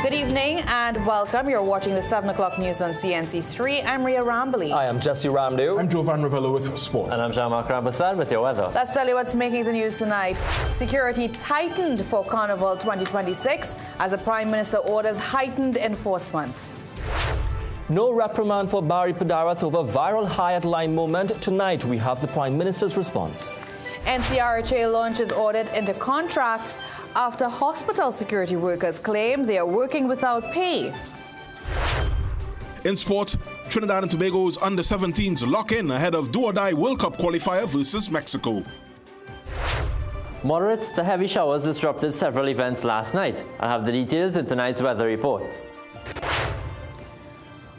Good evening and welcome. You're watching the 7 o'clock news on CNC3. I'm Ria Rambali. I am Jesse Ramdew. I'm Jovan Ravello with sports. And I'm Jean-Marc Rambassad with your weather. Let's tell you what's making the news tonight. Security tightened for Carnival 2026 as the Prime Minister orders heightened enforcement. No reprimand for Barry Padarath over viral Hyatt Line moment. Tonight we have the Prime Minister's response. NCRHA launches audit into contracts after hospital security workers claim they are working without pay. In sport, Trinidad and Tobago's under-17s lock in ahead of do-or-die World Cup qualifier versus Mexico. Moderate to heavy showers disrupted several events last night. I'll have the details in tonight's weather report.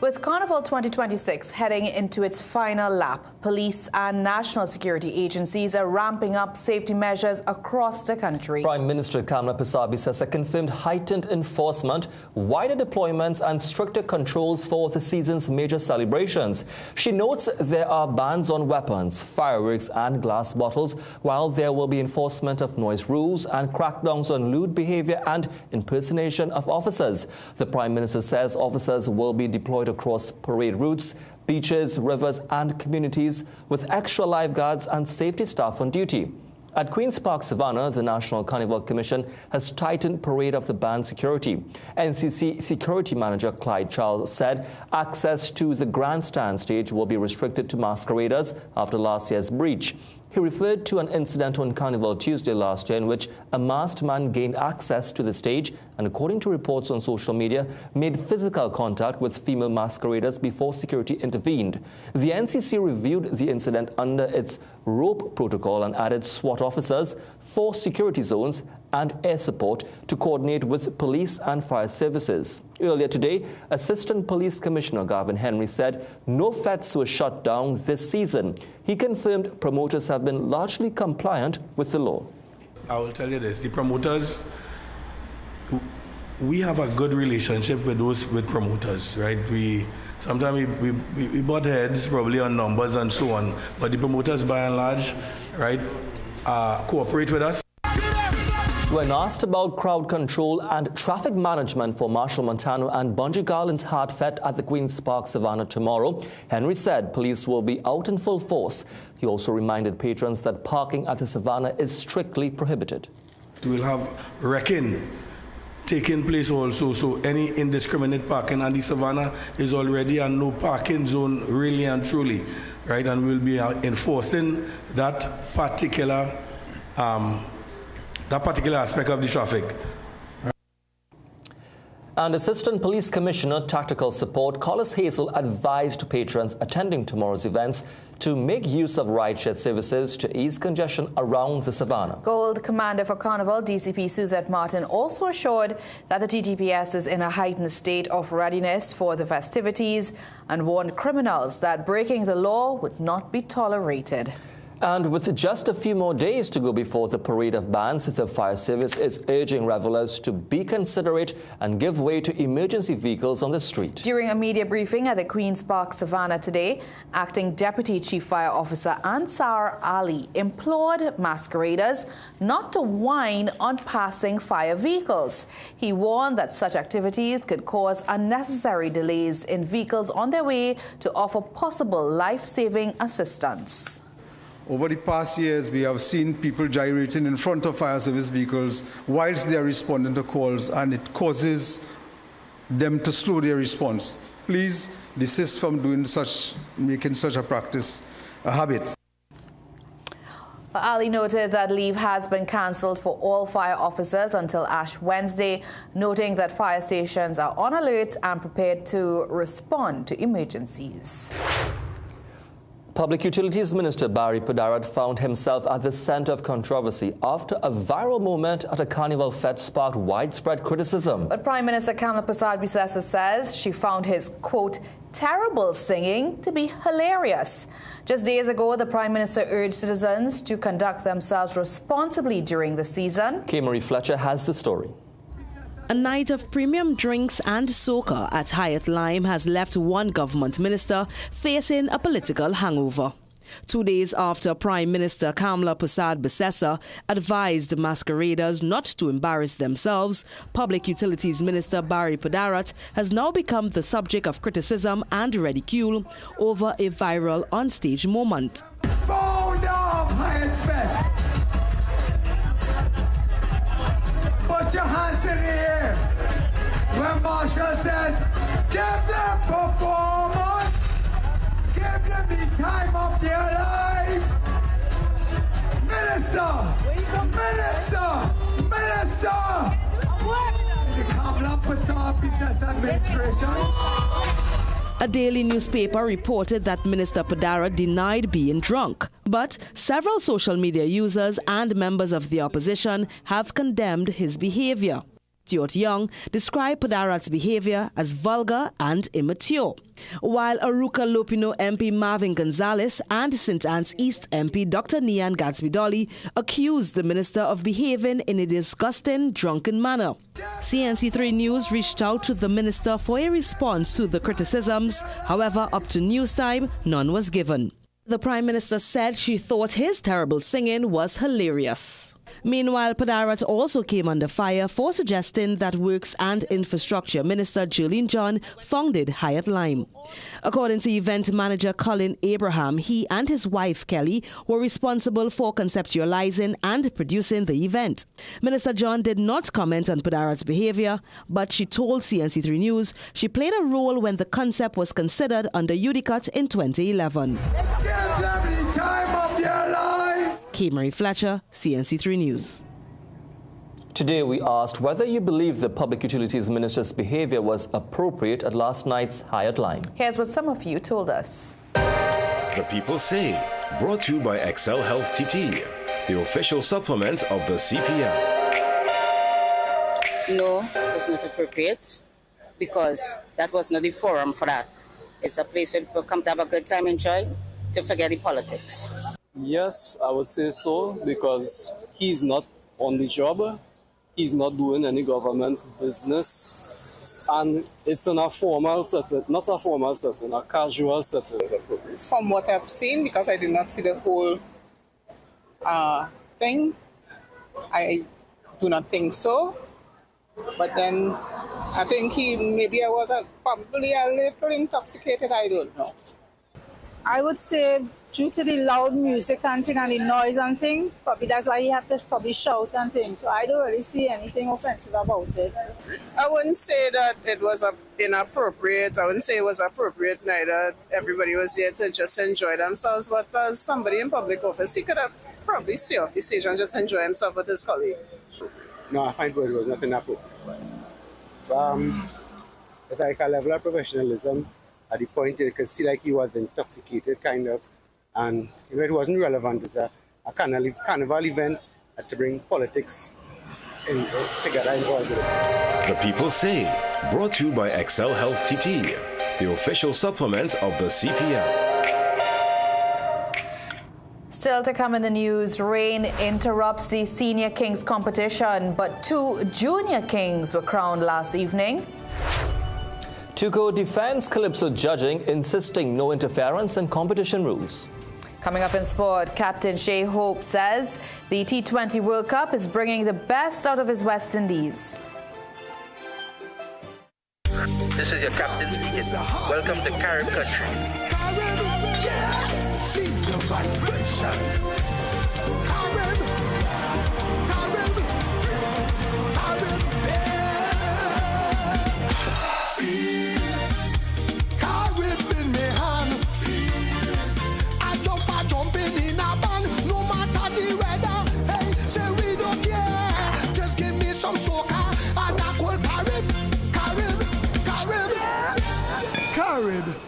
With Carnival 2026 heading into its final lap, police and national security agencies are ramping up safety measures across the country. Prime Minister Kamala Persabisesa confirmed heightened enforcement, wider deployments and stricter controls for the season's major celebrations. She notes there are bans on weapons, fireworks and glass bottles, while there will be enforcement of noise rules and crackdowns on lewd behavior and impersonation of officers. The Prime Minister says officers will be deployed across parade routes, beaches, rivers and communities with extra lifeguards and safety staff on duty. At Queen's Park, Savannah, the National Carnival Commission has tightened parade of the band security. NCC Security Manager Clyde Charles said access to the grandstand stage will be restricted to masqueraders after last year's breach. He referred to an incident on Carnival Tuesday last year in which a masked man gained access to the stage and, according to reports on social media, made physical contact with female masqueraders before security intervened. The NCC reviewed the incident under its rope protocol and added SWAT officers, 4 security zones and air support to coordinate with police and fire services. Earlier today, Assistant Police Commissioner Gavin Henry said no fetes were shut down this season. He confirmed promoters have been largely compliant with the law. I will tell you this, the promoters, we have a good relationship with promoters, right? Sometimes we butt heads probably on numbers and so on, but the promoters by and large, right, cooperate with us. When asked about crowd control and traffic management for Marshall Montano and Bungie Garland's Heart Fete at the Queen's Park, Savannah tomorrow, Henry said police will be out in full force. He also reminded patrons that parking at the Savannah is strictly prohibited. We'll have wrecking taking place also, so any indiscriminate parking at the Savannah is already a no parking zone really and truly, right? And we'll be enforcing that particular aspect of the traffic. And Assistant Police Commissioner Tactical Support Collis Hazel advised patrons attending tomorrow's events to make use of rideshare services to ease congestion around the Savannah. Gold Commander for Carnival, DCP Suzette Martin, also assured that the TTPS is in a heightened state of readiness for the festivities and warned criminals that breaking the law would not be tolerated. And with just a few more days to go before the parade of bands, the fire service is urging revelers to be considerate and give way to emergency vehicles on the street. During a media briefing at the Queen's Park, Savannah today, Acting Deputy Chief Fire Officer Ansar Ali implored masqueraders not to whine on passing fire vehicles. He warned that such activities could cause unnecessary delays in vehicles on their way to offer possible life-saving assistance. Over the past years, we have seen people gyrating in front of fire service vehicles whilst they are responding to calls, and it causes them to slow their response. Please desist from making such a practice a habit. Ali noted that leave has been cancelled for all fire officers until Ash Wednesday, noting that fire stations are on alert and prepared to respond to emergencies. Public Utilities Minister Barry Padarath found himself at the center of controversy after a viral moment at a Carnival Fete sparked widespread criticism. But Prime Minister Kamala Persabisesa says she found his, quote, terrible singing to be hilarious. Just days ago, the Prime Minister urged citizens to conduct themselves responsibly during the season. K. Marie Fletcher has the story. A night of premium drinks and soca at Hyatt Lime has left one government minister facing a political hangover. 2 days after Prime Minister Kamla Persad-Bissessar advised masqueraders not to embarrass themselves, Public Utilities Minister Barry Padarath has now become the subject of criticism and ridicule over a viral onstage moment. Founder of highest Fete. Put your hands in the air when Marshall says, give them performance, give them the time of their life. Minister, the Kamla Persad-Bissessar administration. A daily newspaper reported that Minister Padarath denied being drunk, but several social media users and members of the opposition have condemned his behavior. Stuart Young described Padarath's behavior as vulgar and immature, while Aruka Lopino MP Marvin Gonzalez and St. Anne's East MP Dr. Nian Gatsby-Dolly accused the minister of behaving in a disgusting, drunken manner. CNC3 News reached out to the minister for a response to the criticisms. However, up to news time, none was given. The Prime Minister said she thought his terrible singing was hilarious. Meanwhile, Padarath also came under fire for suggesting that Works and Infrastructure Minister Jolene John founded Hyatt Lime. According to event manager Colin Abraham, he and his wife Kelly were responsible for conceptualizing and producing the event. Minister John did not comment on Padarath's behavior, but she told CNC3 News she played a role when the concept was considered under UDICUT in 2011. Give them the time of their life. K. Marie Fletcher, CNC3 News. Today we asked whether you believe the Public Utilities Minister's behavior was appropriate at last night's Hyatt Lime. Here's what some of you told us. The People Say, brought to you by Excel Health TT, the official supplement of the CPM. No, it's not appropriate because that was not the forum for that. It's a place where people come to have a good time, enjoy, to forget the politics. Yes, I would say so, because he's not on the job, he's not doing any government business, and it's in a formal setting, not a formal setting, a casual setting. From what I've seen, because I did not see the whole thing, I do not think so. But then I think maybe I was probably a little intoxicated, I don't know. I would say due to the loud music and thing and the noise and thing, probably that's why he have to probably shout and things. So I don't really see anything offensive about it. I wouldn't say that it was inappropriate. I wouldn't say it was appropriate neither. Everybody was there to just enjoy themselves. But as somebody in public office, he could have probably stayed off the stage and just enjoy himself with his colleague. No, I find it was not inappropriate. It's like a level of professionalism. At the point you could see like he was intoxicated kind of, and it wasn't relevant. It's a carnival event to bring politics together involved with it. The People Say, brought to you by Excel Health TT, the official supplement of the CPM. Still to come in the news, rain interrupts the Senior Kings competition, but 2 Junior Kings were crowned last evening. TUCO defends Calypso judging, insisting no interference in competition rules. Coming up in sport, Captain Shea Hope says the T20 World Cup is bringing the best out of his West Indies. This is your captain speaking. Welcome to Caribbean country. See the vibration.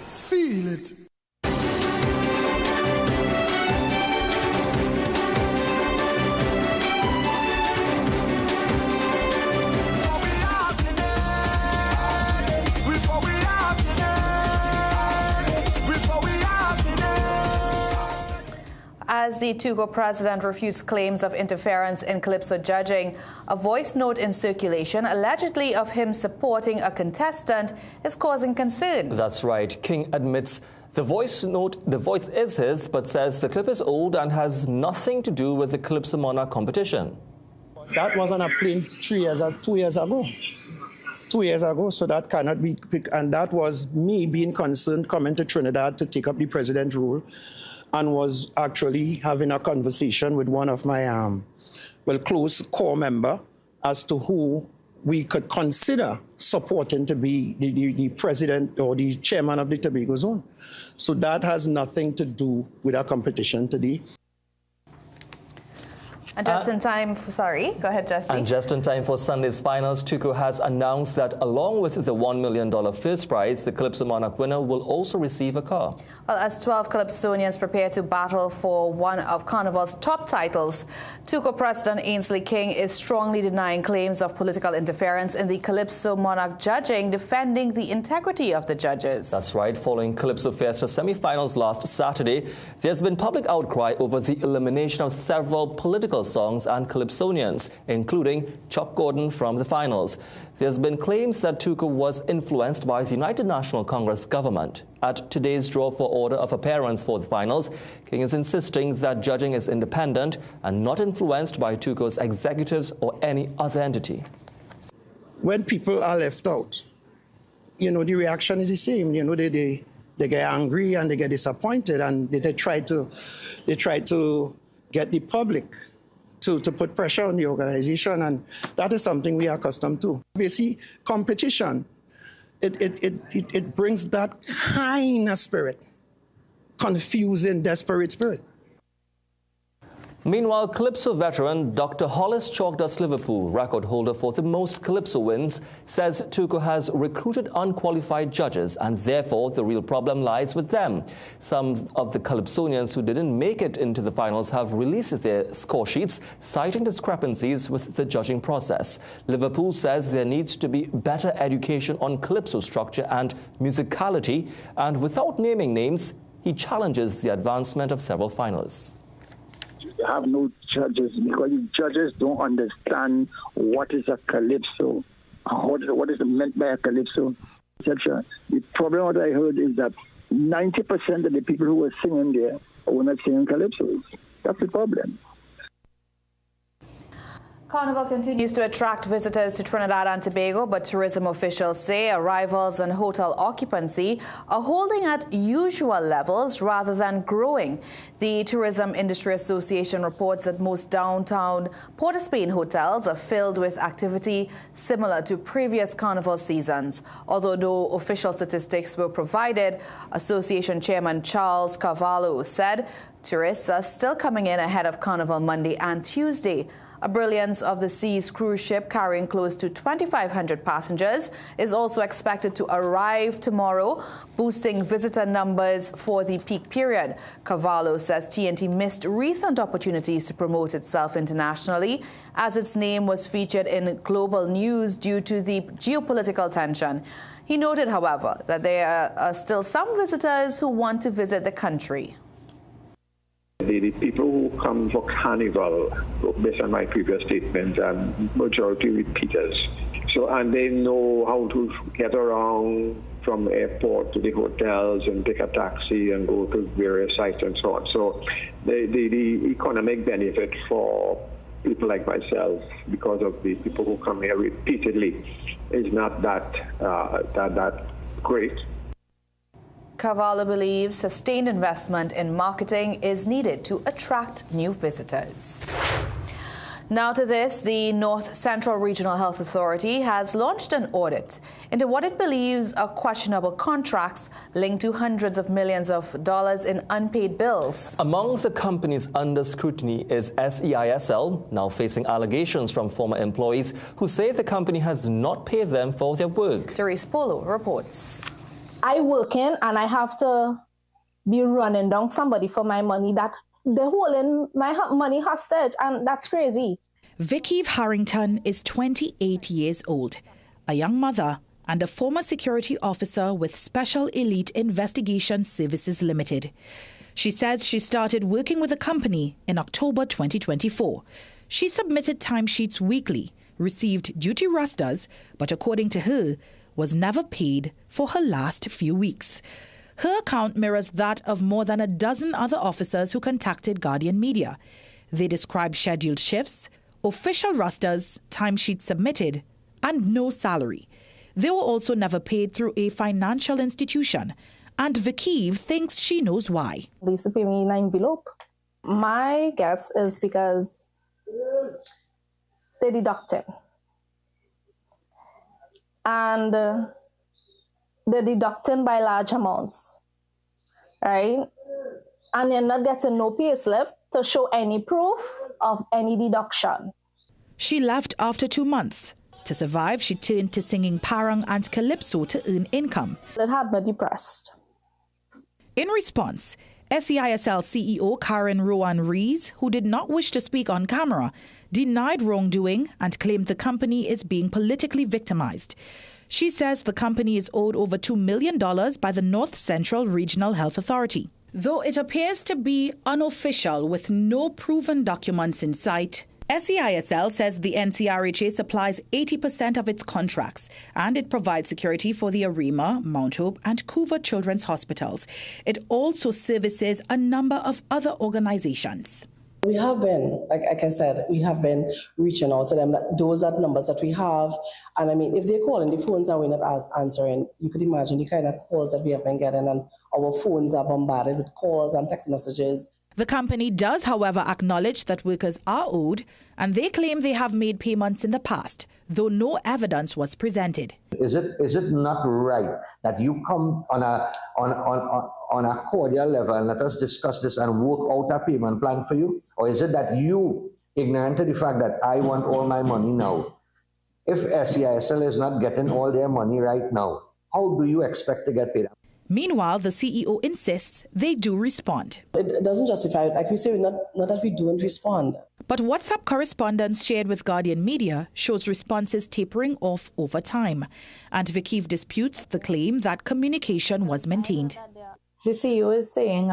Feel it. As the TUCO president refutes claims of interference in Calypso judging, a voice note in circulation allegedly of him supporting a contestant is causing concern. That's right. King admits The voice is his, but says the clip is old and has nothing to do with the Calypso Monarch competition. That was on a plane 2 years ago. 2 years ago, so that cannot be, and that was me being concerned coming to Trinidad to take up the president role, and was actually having a conversation with one of my close core member as to who we could consider supporting to be the president or the chairman of the Tobago Zone. So that has nothing to do with our competition today. And just in time, sorry, go ahead, Jesse. And just in time for Sunday's finals, TUCO has announced that along with the $1 million first prize, the Calypso Monarch winner will also receive a car. Well, as 12 Calypsonians prepare to battle for one of Carnival's top titles, TUCO President Ainsley King is strongly denying claims of political interference in the Calypso Monarch judging, defending the integrity of the judges. That's right. Following Calypso Fiesta semi-finals last Saturday, there's been public outcry over the elimination of several political songs and Calypsonians, including Chuck Gordon from the finals. There's been claims that TUCO was influenced by the United National Congress government. At today's draw for order of appearance for the finals, King is insisting that judging is independent and not influenced by TUCO's executives or any other entity. When people are left out, the reaction is the same. They get angry and they get disappointed, and they try to get the public to put pressure on the organization, and that is something we are accustomed to. You see, competition, it brings that kind of spirit, confusing, desperate spirit. Meanwhile, Calypso veteran Dr. Hollis Chalkdust Liverpool, record holder for the most Calypso wins, says TUCO has recruited unqualified judges and therefore the real problem lies with them. Some of the Calypsonians who didn't make it into the finals have released their score sheets, citing discrepancies with the judging process. Liverpool says there needs to be better education on Calypso structure and musicality, and without naming names, he challenges the advancement of several finalists. Have no judges because the judges don't understand what is a calypso, what is meant by a calypso, etc. The problem what I heard is that 90% of the people who were singing there were not singing calypsos. That's the problem. Carnival continues to attract visitors to Trinidad and Tobago, but tourism officials say arrivals and hotel occupancy are holding at usual levels rather than growing. The Tourism Industry Association reports that most downtown Port of Spain hotels are filled with activity similar to previous Carnival seasons. Although no official statistics were provided, Association Chairman Charles Carvalho said tourists are still coming in ahead of Carnival Monday and Tuesday. A Brilliance of the Seas cruise ship carrying close to 2,500 passengers is also expected to arrive tomorrow, boosting visitor numbers for the peak period. Carvalho says TNT missed recent opportunities to promote itself internationally, as its name was featured in global news due to the geopolitical tension. He noted, however, that there are still some visitors who want to visit the country. The people who come for Carnival, based on my previous statements, are majority repeaters. So, and they know how to get around from the airport to the hotels and take a taxi and go to various sites and so on. So the economic benefit for people like myself, because of the people who come here repeatedly, is not that great. Carvalho believes sustained investment in marketing is needed to attract new visitors. Now to this, the North Central Regional Health Authority has launched an audit into what it believes are questionable contracts linked to hundreds of millions of dollars in unpaid bills. Among the companies under scrutiny is SEISL, now facing allegations from former employees who say the company has not paid them for their work. Therese Polo reports. I work in and I have to be running down somebody for my money that they're holding my money hostage, and that's crazy. Vicky Harrington is 28 years old, a young mother and a former security officer with Special Elite Investigation Services Limited. She says she started working with the company in October 2024. She submitted timesheets weekly, received duty rosters, but according to her, was never paid for her last few weeks. Her account mirrors that of more than a dozen other officers who contacted Guardian Media. They describe scheduled shifts, official rosters, timesheets submitted, and no salary. They were also never paid through a financial institution, and Vikiv thinks she knows why. They used to pay me in an envelope. My guess is because they deduct it. And they're deducting by large amounts, right? And you're not getting no pay slip to show any proof of any deduction. She left after 2 months. To survive, she turned to singing parang and calypso to earn income. It had me depressed. In response, SEISL CEO Karen Rowan Rees, who did not wish to speak on camera, denied wrongdoing and claimed the company is being politically victimized. She says the company is owed over $2 million by the North Central Regional Health Authority. Though it appears to be unofficial with no proven documents in sight, SEISL says the NCRHA supplies 80% of its contracts and it provides security for the Arima, Mount Hope and Couva Children's Hospitals. It also services a number of other organizations. We have been, like I said, we have been reaching out to them. Those are the numbers that we have. And I mean, if they're calling, the phones are not answering. You could imagine the kind of calls that we have been getting, and our phones are bombarded with calls and text messages. The company does, however, acknowledge that workers are owed, and they claim they have made payments in the past, though no evidence was presented. Is it not right that you come on a cordial level and let us discuss this and work out a payment plan for you? Or is it that you, ignorant to the fact that I want all my money now? If SEISL is not getting all their money right now, how do you expect to get paid? Meanwhile, the CEO insists they do respond. It doesn't justify it. Like we say, not that we don't respond. But WhatsApp correspondence shared with Guardian Media shows responses tapering off over time. And Vikiv disputes the claim that communication was maintained. The CEO is saying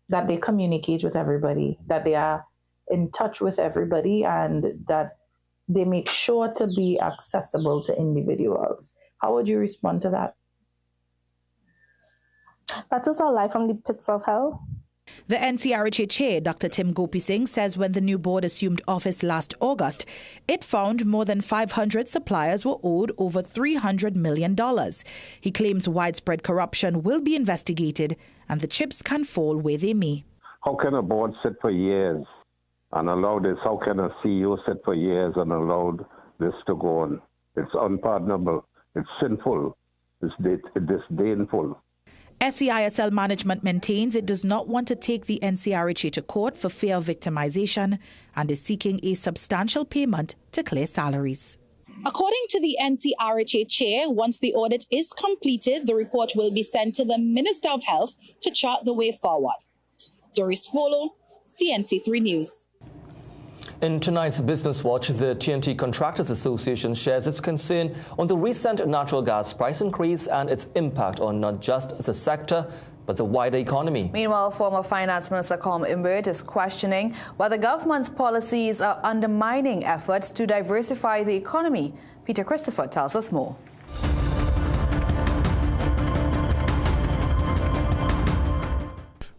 that they communicate with everybody, that they are in touch with everybody, and that they make sure to be accessible to individuals. How would you respond to that? That is a lie from the pits of hell. The NCRHA chair, Dr. Tim Gopi Singh, says when the new board assumed office last August, it found more than 500 suppliers were owed over $300 million. He claims widespread corruption will be investigated and the chips can fall where they may. How can a board sit for years and allow this? How can a CEO sit for years and allow this to go on? It's unpardonable. It's sinful. It's disdainful. SEISL management maintains it does not want to take the NCRHA to court for fear of victimization and is seeking a substantial payment to clear salaries. According to the NCRHA chair, once the audit is completed, the report will be sent to the Minister of Health to chart the way forward. Doris Polo, CNC3 News. In tonight's Business Watch, the TNT Contractors Association shares its concern on the recent natural gas price increase and its impact on not just the sector, but the wider economy. Meanwhile, former Finance Minister Com Imbert is questioning whether government's policies are undermining efforts to diversify the economy. Peter Christopher tells us more.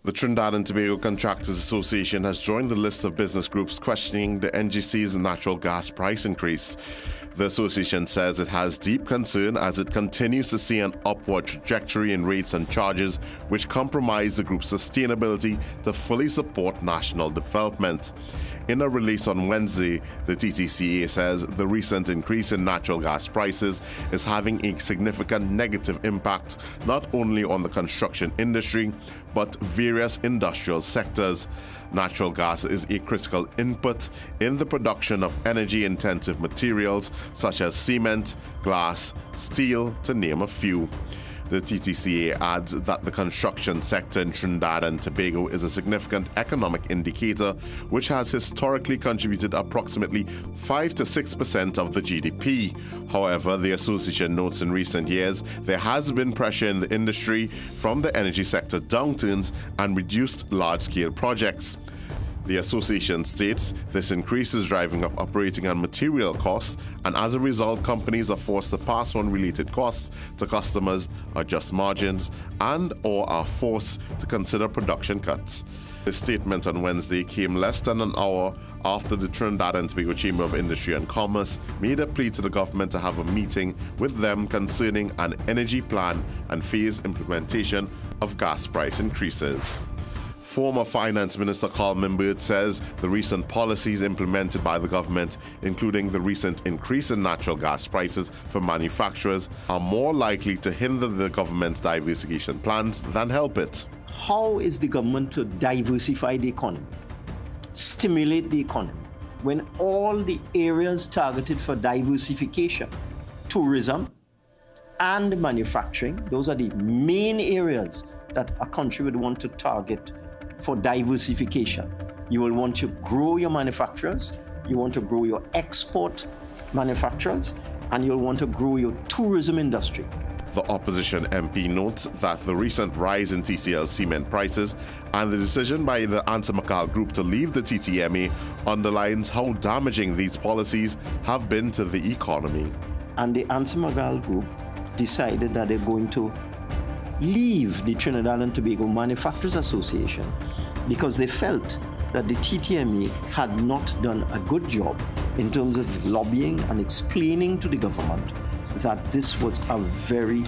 The Trinidad and Tobago Contractors Association has joined the list of business groups questioning the NGC's natural gas price increase. The association says it has deep concern as it continues to see an upward trajectory in rates and charges which compromise the group's sustainability to fully support national development. In a release on Wednesday, the TTCA says the recent increase in natural gas prices is having a significant negative impact not only on the construction industry, but various industrial sectors. Natural gas is a critical input in the production of energy-intensive materials such as cement, glass, steel, to name a few. The TTCA adds that the construction sector in Trinidad and Tobago is a significant economic indicator which has historically contributed approximately 5 to 6% of the GDP. However, the association notes in recent years there has been pressure in the industry from the energy sector downturns and reduced large-scale projects. The association states this increase is driving up operating and material costs, and as a result, companies are forced to pass on related costs to customers, adjust margins, and/or are forced to consider production cuts. The statement on Wednesday came less than an hour after the Trinidad and Tobago Chamber of Industry and Commerce made a plea to the government to have a meeting with them concerning an energy plan and phased implementation of gas price increases. Former Finance Minister Carl Mimbert says the recent policies implemented by the government, including the recent increase in natural gas prices for manufacturers, are more likely to hinder the government's diversification plans than help it. How is the government to diversify the economy, stimulate the economy, when all the areas targeted for diversification, tourism and manufacturing, those are the main areas that a country would want to target for diversification. You will want to grow your manufacturers, you want to grow your export manufacturers, and you'll want to grow your tourism industry. The opposition MP notes that the recent rise in TCL cement prices and the decision by the Antimacal Group to leave the TTMA underlines how damaging these policies have been to the economy. And the Antimacal Group decided that they're going to leave the Trinidad and Tobago Manufacturers Association because they felt that the TTMA had not done a good job in terms of lobbying and explaining to the government that this was a very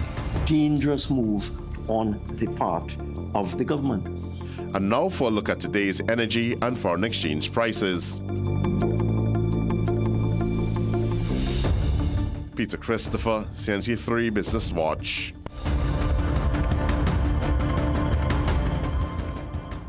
dangerous move on the part of the government. And now for a look at today's energy and foreign exchange prices. Peter Christopher, CNC3 Business Watch.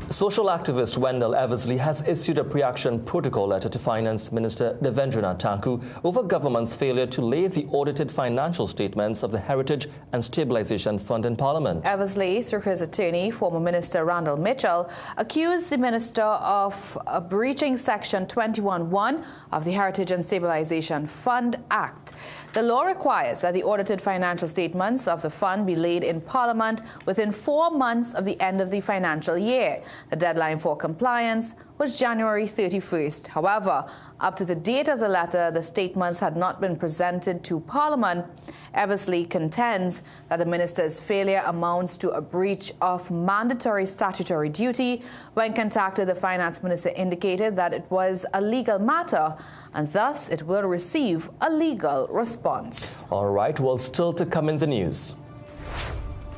Social activist Wendell Eversley has issued a pre-action protocol letter to Finance Minister Devendranath Thakur over government's failure to lay the audited financial statements of the Heritage and Stabilization Fund in Parliament. Eversley, through his attorney, former Minister Randall Mitchell, accused the minister of breaching Section 21(1) of the Heritage and Stabilization Fund Act. The law requires that the audited financial statements of the fund be laid in Parliament within 4 months of the end of the financial year. The deadline for compliance was January 31st. However, up to the date of the letter, the statements had not been presented to Parliament. Eversley contends that the minister's failure amounts to a breach of mandatory statutory duty. When contacted, the finance minister indicated that it was a legal matter and thus it will receive a legal response. All right, well, still to come in the news.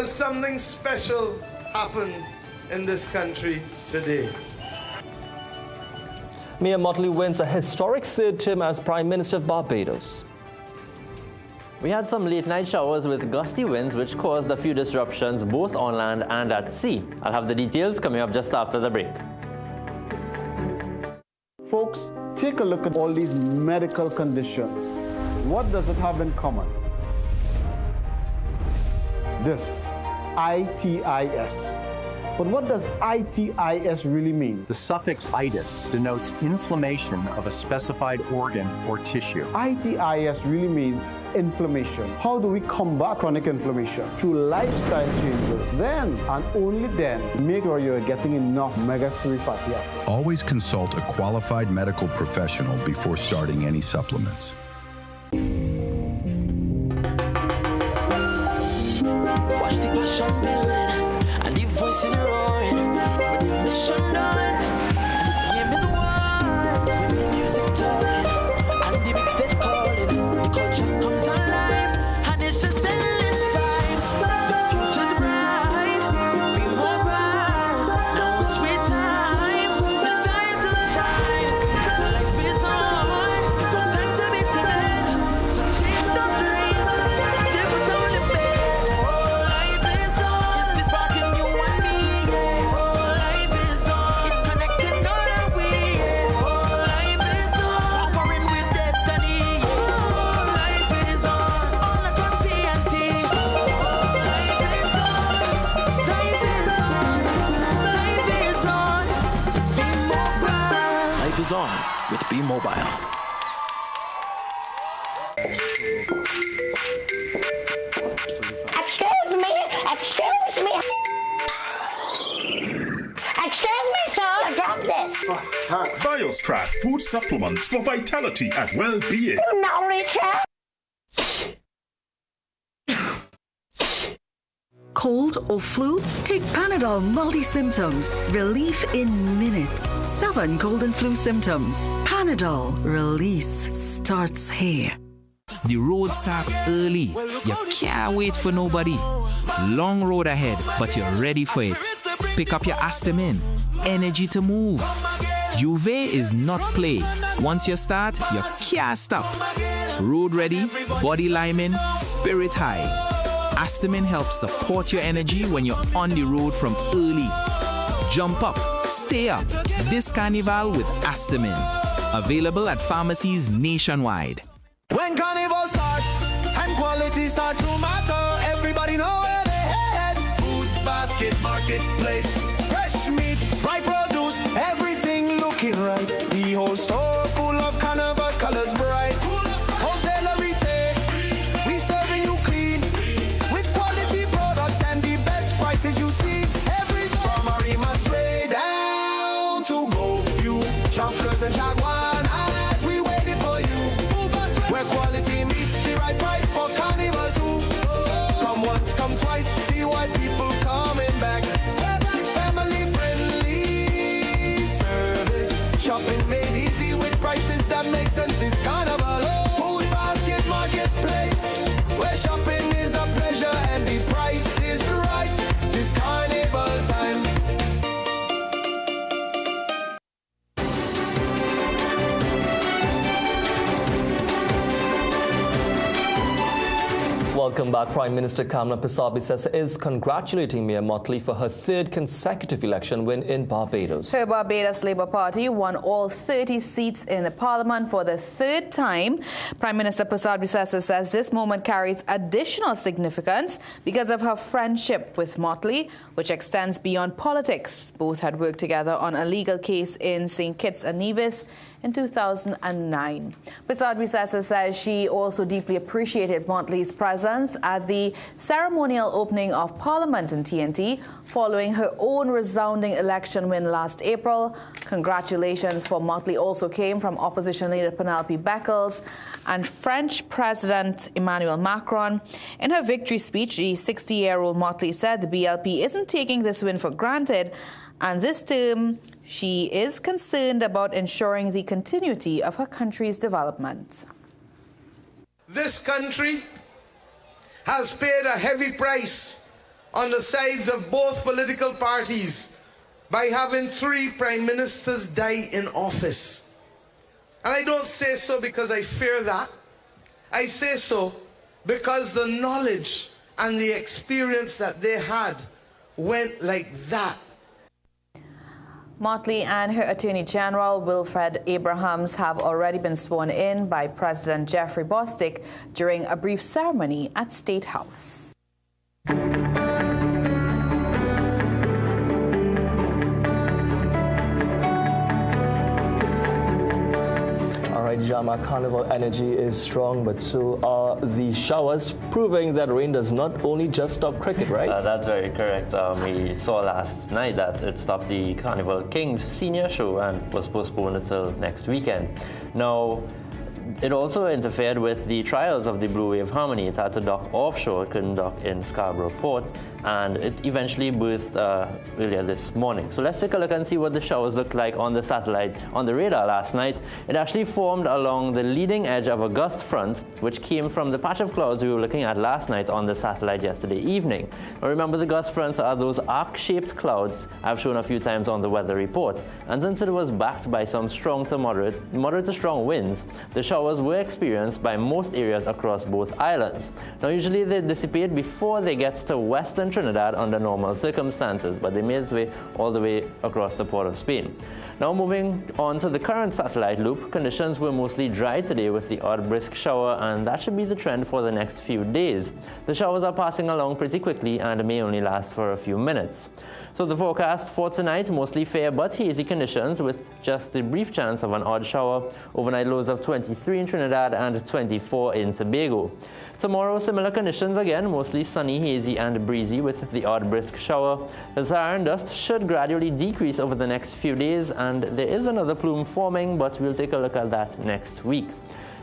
Something special happened in this country today. Mayor Motley wins a historic third term as Prime Minister of Barbados. We had some late-night showers with gusty winds which caused a few disruptions both on land and at sea. I'll have the details coming up just after the break. Folks, take a look at all these medical conditions. What does it have in common? This, ITIS. But what does ITIS really mean? The suffix itis denotes inflammation of a specified organ or tissue. ITIS really means inflammation. How do we combat chronic inflammation? Through lifestyle changes. Then, and only then, make sure you're getting enough omega-3 fatty acids. Always consult a qualified medical professional before starting any supplements. Watch the passion building. The voice is roaring, with the mission done, and the game is won. With the music talking, and the big stage calling, the culture comes alive, and it's just endless vibes. The future's bright, we'll be more bright. Now it's sweet time, the time to shine. Life is on, it's no time to be timid. So chase those dreams, live without limit. Life is on, it's this sparking. Is on with Be Mobile. Excuse me, sir, drop this. Biostrat food supplements for vitality and well-being. Cold or flu? Take Panadol multi-symptoms. Relief in minutes. 7 cold and flu symptoms. Panadol. Release starts here. The road starts early. You can't wait for nobody. Long road ahead, but you're ready for it. Pick up your Astamin. Energy to move. Juve is not play. Once you start, you can't stop. Road ready, body liming, spirit high. Astamin helps support your energy when you're on the road from early. Jump up, stay up. This Carnival with Astamin. Available at pharmacies nationwide. When Carnival starts and quality start to matter, everybody know where they head. Food basket marketplace, fresh meat, right produce, everything looking right. The whole store full of Carnival colors bright. Wholesaler retail, we serving you clean with quality products and the best prices you see. Every from Arima straight down to Go View, Champs and Jaguar, as we waited for you. Where quality meets the right price for Carnival too. Come once, come twice, see why people coming back. Family friendly service, shopping made easy with prices that make sense this Carnival. Food basket marketplace, where shopping is a pleasure and the price is right. This Carnival time. Welcome back. Prime Minister Kamla Persad-Bissessar is congratulating Mayor Motley for her 3rd consecutive election win in Barbados. Her Barbados Labour Party won all 30 seats in the parliament for the 3rd time. Prime Minister Persad-Bissessar says this moment carries additional significance because of her friendship with Motley, which extends beyond politics. Both had worked together on a legal case in St. Kitts and Nevis in 2009. Persad-Bissessar says she also deeply appreciated Motley's presence at the ceremonial opening of Parliament in TNT following her own resounding election win last April. Congratulations for Motley also came from opposition leader Penelope Beckles and French President Emmanuel Macron. In her victory speech, the 60-year-old Motley said the BLP isn't taking this win for granted, and this term she is concerned about ensuring the continuity of her country's development. This country has paid a heavy price on the sides of both political parties by having 3 prime ministers die in office. And I don't say so because I fear that. I say so because the knowledge and the experience that they had went like that. Motley and her Attorney General Wilfred Abrahams have already been sworn in by President Jeffrey Bostic during a brief ceremony at State House. Jama, Carnival energy is strong, but so are the showers, proving that rain does not only just stop cricket, right? That's very correct. We saw last night that it stopped the Carnival Kings senior show and was postponed until next weekend. Now, it also interfered with the trials of the Blue Wave Harmony. It had to dock offshore, it couldn't dock in Scarborough Port, and it eventually berthed earlier this morning. So let's take a look and see what the showers looked like on the satellite, on the radar last night. It actually formed along the leading edge of a gust front, which came from the patch of clouds we were looking at last night on the satellite yesterday evening. Now remember, the gust fronts are those arc-shaped clouds I've shown a few times on the weather report. And since it was backed by some strong to moderate to strong winds, the showers were experienced by most areas across both islands. Now usually they dissipate before they get to western Trinidad under normal circumstances, but they made its way all the way across the Port of Spain. Now moving on to the current satellite loop, conditions were mostly dry today with the odd brisk shower, and that should be the trend for the next few days. The showers are passing along pretty quickly and may only last for a few minutes. So the forecast for tonight, mostly fair but hazy conditions with just a brief chance of an odd shower. Overnight lows of 23 23 in Trinidad and 24 in Tobago. Tomorrow, similar conditions again, mostly sunny, hazy and breezy with the odd brisk shower. The Saharan dust should gradually decrease over the next few days, and there is another plume forming, but we'll take a look at that next week.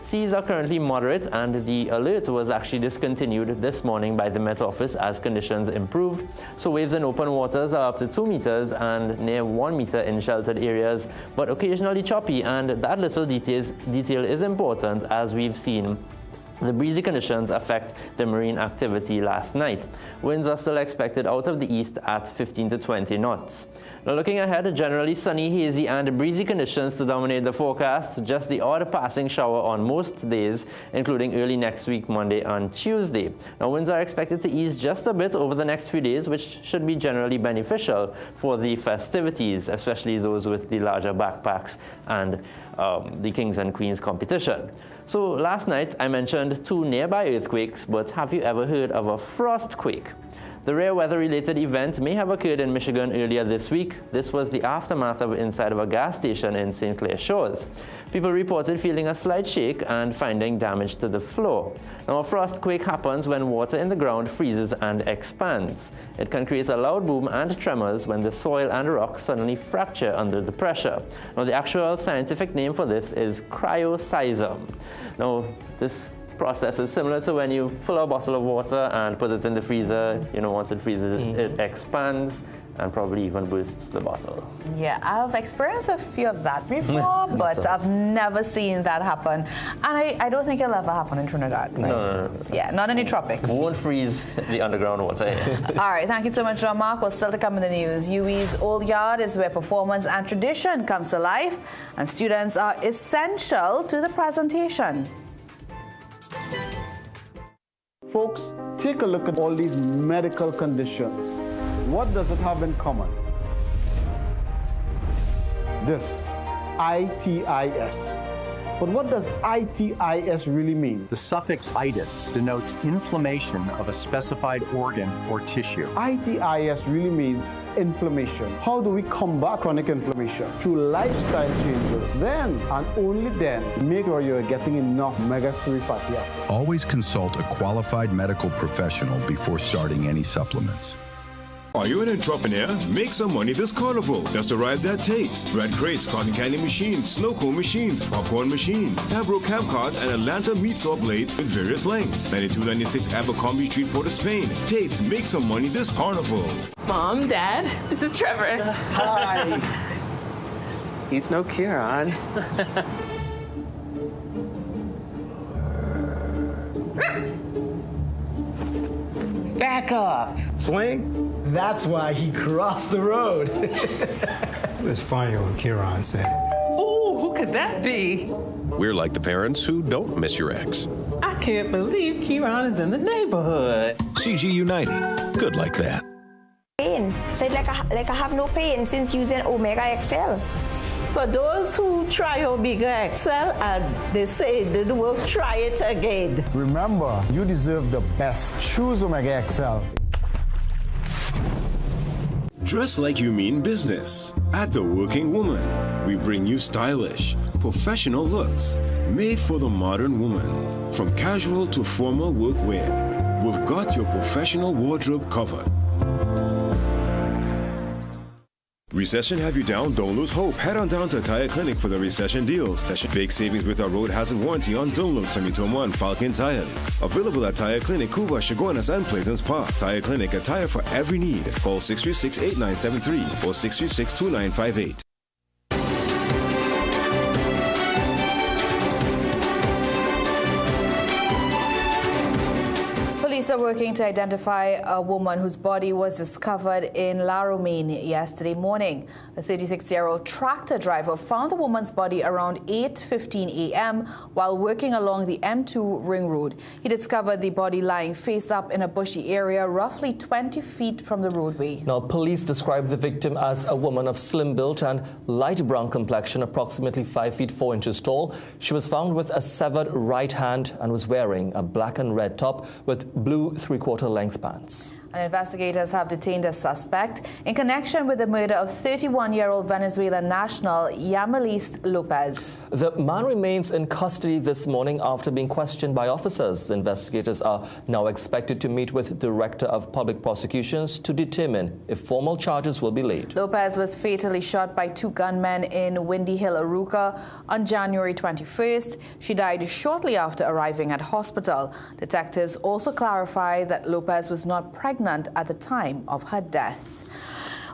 Seas are currently moderate, and the alert was actually discontinued this morning by the Met Office as conditions improved. So waves in open waters are up to 2 meters and near 1 meter in sheltered areas, but occasionally choppy, and that little detail is important, as we've seen the breezy conditions affect the marine activity last night. Winds are still expected out of the east at 15 to 20 knots. Now looking ahead, generally sunny, hazy and breezy conditions to dominate the forecast. Just the odd passing shower on most days, including early next week, Monday and Tuesday. Now winds are expected to ease just a bit over the next few days, which should be generally beneficial for the festivities, especially those with the larger backpacks and the Kings and Queens competition. So last night I mentioned 2 nearby earthquakes, but have you ever heard of a frost quake? The rare weather-related event may have occurred in Michigan earlier this week. This was the aftermath of inside of a gas station in St. Clair Shores. People reported feeling a slight shake and finding damage to the floor. Now, a frost quake happens when water in the ground freezes and expands. It can create a loud boom and tremors when the soil and rock suddenly fracture under the pressure. Now, the actual scientific name for this is cryoseism. Now, this process is similar to when you fill a bottle of water and put it in the freezer. You know, once it freezes, it expands and probably even bursts the bottle. Yeah, I've experienced a few of that before, but I've never seen that happen. And I don't think it'll ever happen in Trinidad. Like, no. Yeah, not in the tropics. Won't freeze the underground water here. All right, thank you so much, Jean-Marc. Well, still to come in the news. UWI's Old Yard is where performance and tradition comes to life, and students are essential to the presentation. Folks, take a look at all these medical conditions. What does it have in common? This, itis. But what does itis really mean? The suffix itis denotes inflammation of a specified organ or tissue. Itis really means inflammation. How do we combat chronic inflammation? Through lifestyle changes. Then, and only then, make sure you're getting enough omega-3 fatty acids. Always consult a qualified medical professional before starting any supplements. Are you an entrepreneur? Make some money this carnival. Just arrived at Tate's. Bread crates, cotton candy machines, snow cone machines, popcorn machines, Tabro camp carts, and Atlanta meat saw blades with various lengths. 9296 Abercrombie Street, Port of Spain. Tate's, make some money this carnival. Mom, Dad, this is Trevor. Hi. He's no Kieran. Back up. Fling? That's why he crossed the road. It was funny when Kieran said it. Oh, who could that be? We're like the parents who don't miss your ex. I can't believe Kieran is in the neighborhood. CG United. Good like that. Pain. Said like I have no pain since using Omega XL. For those who try Omega XL and they say it didn't work, try it again. Remember, you deserve the best. Choose Omega XL. Dress like you mean business. At The Working Woman, we bring you stylish, professional looks made for the modern woman. From casual to formal workwear, we've got your professional wardrobe covered. Recession have you down? Don't lose hope. Head on down to Tire Clinic for the recession deals. That's big savings with our road hazard warranty on Dunlop, Sumitomo, and Falcon tires. Available at Tire Clinic, Cuba, Chaguanas, and Pleasance Park. Tire Clinic, a tire for every need. Call 636-8973 or 636-2958. Police are working to identify a woman whose body was discovered in La Romaine yesterday morning. A 36-year-old tractor driver found the woman's body around 8:15 a.m. while working along the M2 ring road. He discovered the body lying face up in a bushy area roughly 20 feet from the roadway. Now, police described the victim as a woman of slim build and light brown complexion, approximately 5 feet 4 inches tall. She was found with a severed right hand and was wearing a black and red top with blue 3/4 length pants. And investigators have detained a suspect in connection with the murder of 31-year-old Venezuelan national Yamilis Lopez. The man remains in custody this morning after being questioned by officers. Investigators are now expected to meet with Director of Public Prosecutions to determine if formal charges will be laid. Lopez was fatally shot by 2 gunmen in Windy Hill, Aruca on January 21st. She died shortly after arriving at hospital. Detectives also clarified that Lopez was not pregnant at the time of her death.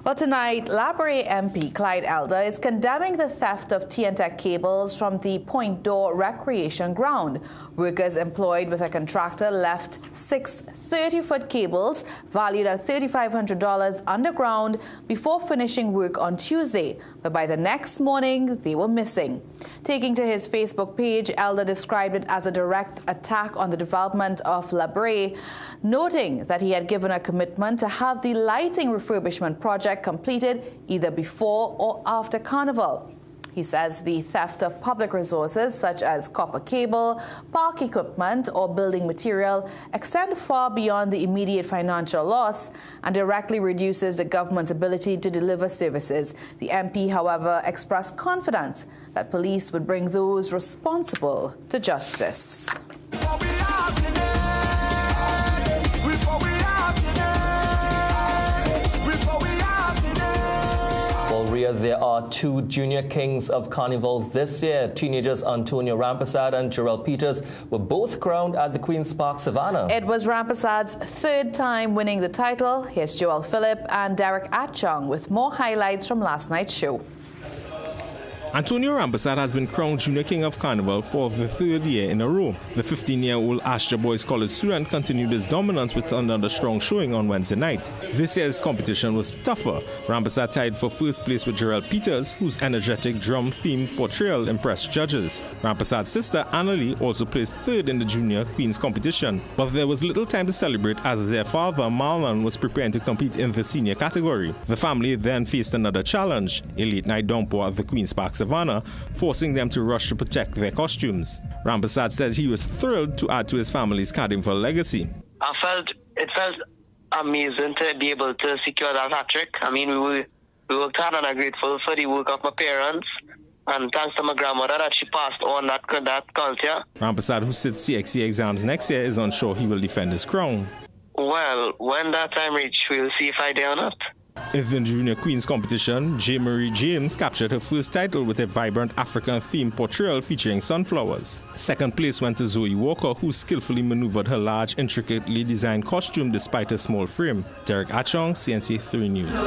Well, tonight, Labray MP Clyde Elder is condemning the theft of TNTech cables from the Point Door Recreation Ground. Workers employed with a contractor left 6 30-foot cables valued at $3,500 underground before finishing work on Tuesday, but by the next morning, they were missing. Taking to his Facebook page, Elder described it as a direct attack on the development of Labray, noting that he had given a commitment to have the lighting refurbishment project completed either before or after Carnival. He says the theft of public resources such as copper cable, park equipment, or building material extend far beyond the immediate financial loss and directly reduces the government's ability to deliver services. The MP, however, expressed confidence that police would bring those responsible to justice. There are 2 junior kings of Carnival this year. Teenagers Antonio Rampersad and Jarrell Peters were both crowned at the Queen's Park Savannah. It was Rampersad's 3rd time winning the title. Here's Joel Phillip and Derek Atchong with more highlights from last night's show. Antonio Rampersad has been crowned Junior King of Carnival for the 3rd year in a row. The 15-year-old Astra Boys College student continued his dominance with another strong showing on Wednesday night. This year's competition was tougher. Rampersad tied for 1st place with Jarrell Peters, whose energetic drum-themed portrayal impressed judges. Rampersad's sister Annalie also placed 3rd in the Junior Queens competition, but there was little time to celebrate as their father Marlon was preparing to compete in the senior category. The family then faced another challenge, a late-night downpour at the Queen's Park Savannah, forcing them to rush to protect their costumes. Rampersad said he was thrilled to add to his family's Carnival legacy. It felt amazing to be able to secure that hat trick. I mean, we worked hard and I'm grateful for the work of my parents, and thanks to my grandmother that she passed on that culture. Rampersad, who sits CXC exams next year, is unsure he will defend his crown. Well, when that time reaches, we'll see if I dare or not. In the Junior Queens competition, J. Marie James captured her 1st title with a vibrant African-themed portrayal featuring sunflowers. 2nd place went to Zoe Walker, who skillfully maneuvered her large, intricately designed costume despite her small frame. Derek Atchong, CNC 3 News.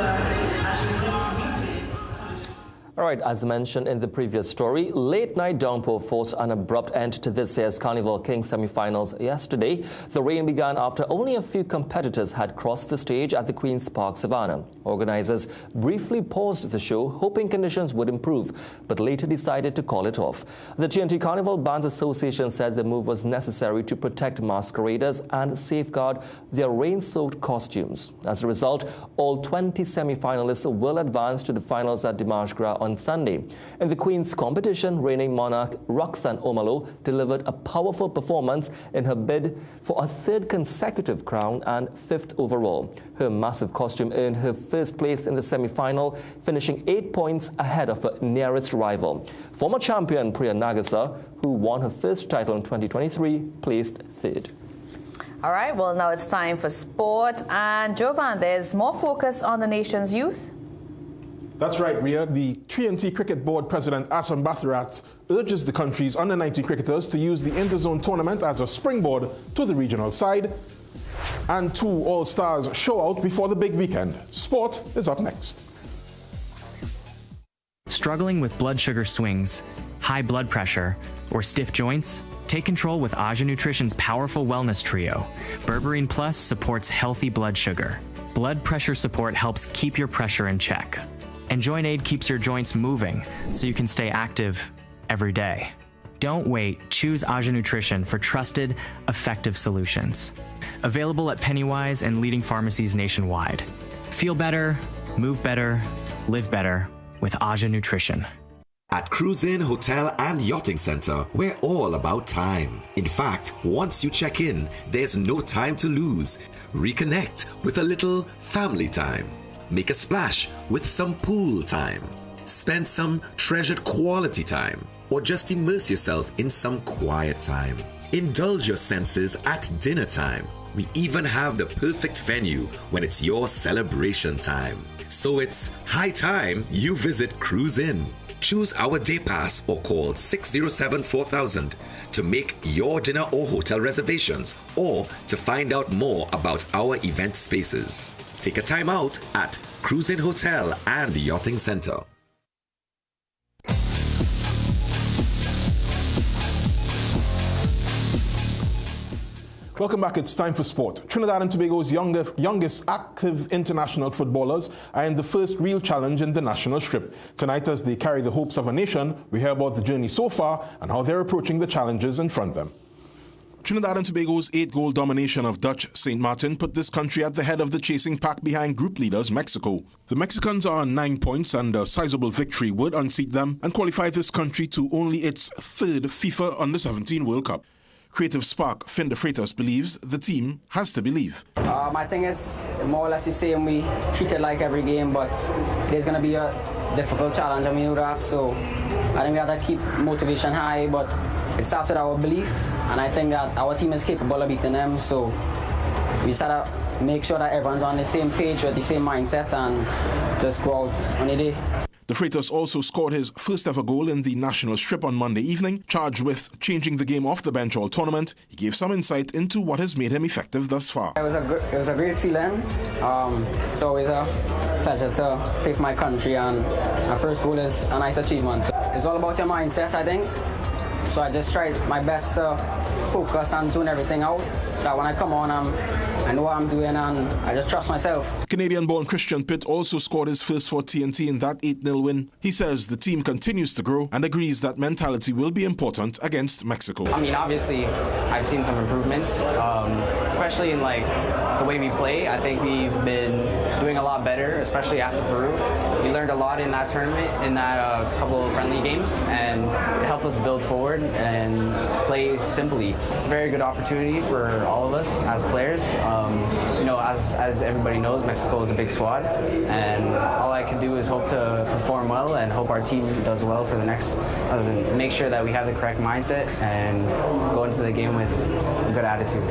All right, as mentioned in the previous story, late-night downpour forced an abrupt end to this year's Carnival King semi-finals yesterday. The rain began after only a few competitors had crossed the stage at the Queen's Park Savannah. Organizers briefly paused the show, hoping conditions would improve, but later decided to call it off. The TNT Carnival Bands Association said the move was necessary to protect masqueraders and safeguard their rain-soaked costumes. As a result, all 20 semi-finalists will advance to the finals at Dimanche Gras on Sunday. In the Queen's competition, reigning monarch Roxanne Omalo delivered a powerful performance in her bid for a 3rd consecutive crown and 5th overall. Her massive costume earned her 1st place in the semi-final, finishing 8 points ahead of her nearest rival. Former champion Priya Nagasa, who won her 1st title in 2023, placed 3rd. All right, well, now it's time for sport. And Jovan, there's more focus on the nation's youth. That's right, Ria. The TNT Cricket Board President Assam Badarath urges the country's under-19 cricketers to use the Interzone tournament as a springboard to the regional side. And 2 All-Stars show out before the big weekend. Sport is up next. Struggling with blood sugar swings, high blood pressure, or stiff joints? Take control with Aja Nutrition's powerful wellness trio. Berberine Plus supports healthy blood sugar. Blood pressure support helps keep your pressure in check. And Joint Aid keeps your joints moving so you can stay active every day. Don't wait. Choose Aja Nutrition for trusted, effective solutions. Available at Pennywise and leading pharmacies nationwide. Feel better, move better, live better with Aja Nutrition. At Cruise Inn Hotel and Yachting Center, we're all about time. In fact, once you check in, there's no time to lose. Reconnect with a little family time. Make a splash with some pool time. Spend some treasured quality time. Or just immerse yourself in some quiet time. Indulge your senses at dinner time. We even have the perfect venue when it's your celebration time. So it's high time you visit Cruise Inn. Choose our day pass or call 607-4000 to make your dinner or hotel reservations or to find out more about our event spaces. Take a time out at Cruise Inn Hotel and Yachting Center. Welcome back. It's time for sport. Trinidad and Tobago's youngest active international footballers are in the first real challenge in the national strip. Tonight, as they carry the hopes of a nation, we hear about the journey so far and how they're approaching the challenges in front of them. Trinidad and Tobago's 8-goal domination of Dutch St. Martin put this country at the head of the chasing pack behind group leaders Mexico. The Mexicans are on 9 points and a sizable victory would unseat them and qualify this country to only its third FIFA Under-17 World Cup. Creative spark Finn de Freitas believes the team has to believe. I think it's more or less the same. We treat it like every game, but there's going to be a difficult challenge, we know that. So I think we have to keep motivation high, but it starts with our belief, and I think that our team is capable of beating them. So we just have to make sure that everyone's on the same page with the same mindset and just go out on the day. De Freitas also scored his first ever goal in the national strip on Monday evening. Charged with changing the game off the bench all tournament, he gave some insight into what has made him effective thus far. It was a great feeling. It's always a pleasure to play for my country, and my first goal is a nice achievement. So it's all about your mindset, I think. So I just tried my best to focus and zone everything out, so that when I come on, I know what I'm doing and I just trust myself. Canadian-born Christian Pitt also scored his first for TNT in that 8-0 win. He says the team continues to grow and agrees that mentality will be important against Mexico. I mean, obviously, I've seen some improvements, especially in the way we play. I think we've been doing a lot better, especially after Peru. We learned a lot in that tournament, in that couple of friendly games, and it helped us build forward and play simply. It's a very good opportunity for all of us as players. As everybody knows, Mexico is a big squad, and all I can do is hope to perform well and hope our team does well for the next, other than make sure that we have the correct mindset and go into the game with a good attitude.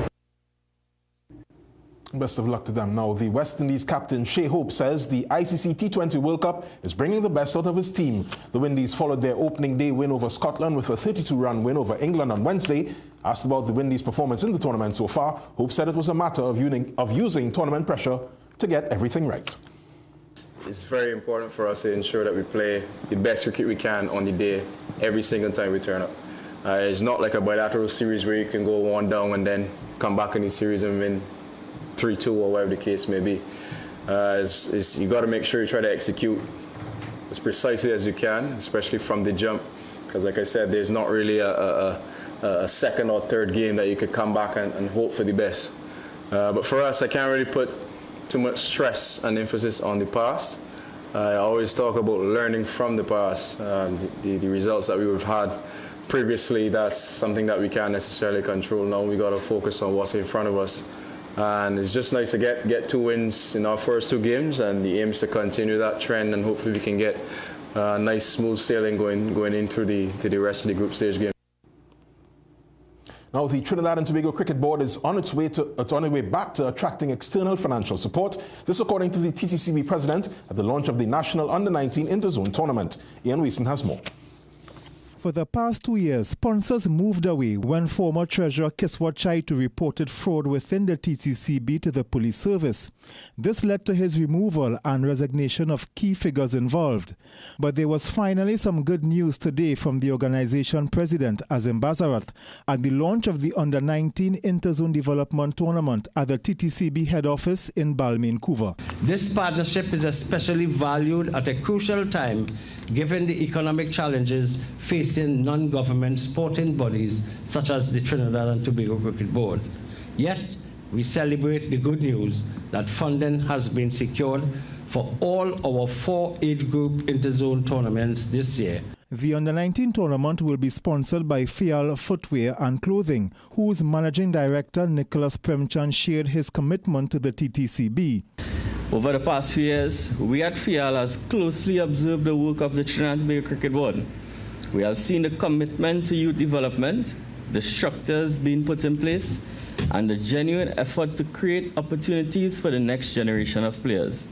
Best of luck to them. Now, the West Indies captain Shea Hope says the ICC T20 World Cup is bringing the best out of his team. The Windies followed their opening day win over Scotland with a 32-run win over England on Wednesday. Asked about the Windies' performance in the tournament so far, Hope said it was a matter of using tournament pressure to get everything right. It's very important for us to ensure that we play the best cricket we can on the day every single time we turn up. It's not like a bilateral series where you can go one down and then come back in the series and win 3-2 or whatever the case may be. You got to make sure you try to execute as precisely as you can, especially from the jump, because like I said, there's not really a second or third game that you could come back and hope for the best. But for us, I can't really put too much stress and emphasis on the past. I always talk about learning from the past. The results that we would have had previously, that's something that we can't necessarily control. Now we got to focus on what's in front of us. And it's just nice to get 2 wins in our first 2 games, and the aim is to continue that trend, and hopefully we can get a nice smooth sailing going into the rest of the group stage game. Now, the Trinidad and Tobago Cricket Board is on its way back to attracting external financial support. This according to the TCCB president at the launch of the National Under-19 Interzone Tournament. Ian Weeson has more. For the past 2 years, sponsors moved away when former Treasurer Kiswat Chaitu reported fraud within the TCCB to the police service. This led to his removal and resignation of key figures involved. But there was finally some good news today from the organization president, Azim Barbados, at the launch of the Under-19 Interzone Development Tournament at the TTCB head office in Balmain, Couva. This partnership is especially valued at a crucial time given the economic challenges facing non-government sporting bodies such as the Trinidad and Tobago Cricket Board. Yet, we celebrate the good news that funding has been secured for for all our 4 age group interzone tournaments this year. The Under-19 tournament will be sponsored by Fial Footwear and Clothing, whose managing director Nicholas Premchand shared his commitment to the TTCB. Over the past few years, we at Fial has closely observed the work of the Trinidad and Tobago Cricket Board. We have seen the commitment to youth development, the structures being put in place, and the genuine effort to create opportunities for the next generation of players.